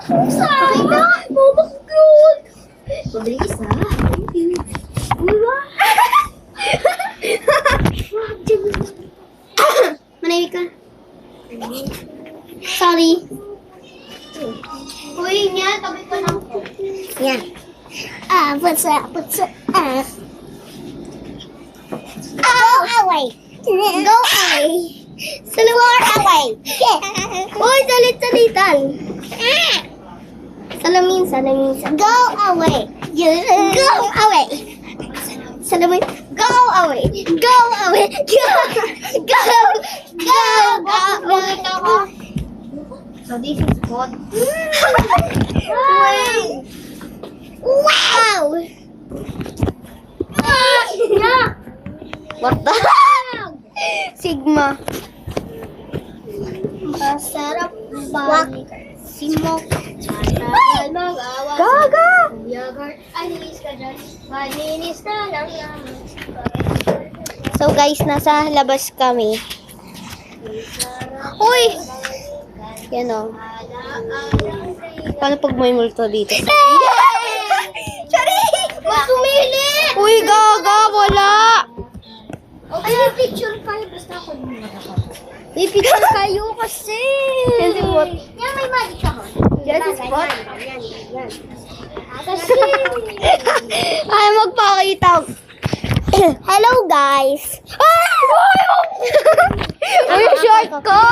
Pakita! Mamaklod! Mabilis na. Uwa! Manahimik ka. Sorry. Uy, niya, tabi ko lang po. Yan. What's up? Go away! Go away! Saluwar away! Uy, salit-salitan! Salamin. Go away! Go away! Salamin. Go away! Go away! Go! So this is what? Wow! What the? Sigma. Masarap balik. Simok. Gaga! So guys, nasa labas kami. Uy! Yan o. Paano pag may multo dito? Sorry! Masumili! Uy, gaga! Wala! Ay, may picture kayo. Basta ako muna ako. May picture kayo kasi. Yan si Bot. Yan, may magic ako. Yan si Bot. Yan. Kasi. Ay, magpakita. Hello, guys. Ay, short ko.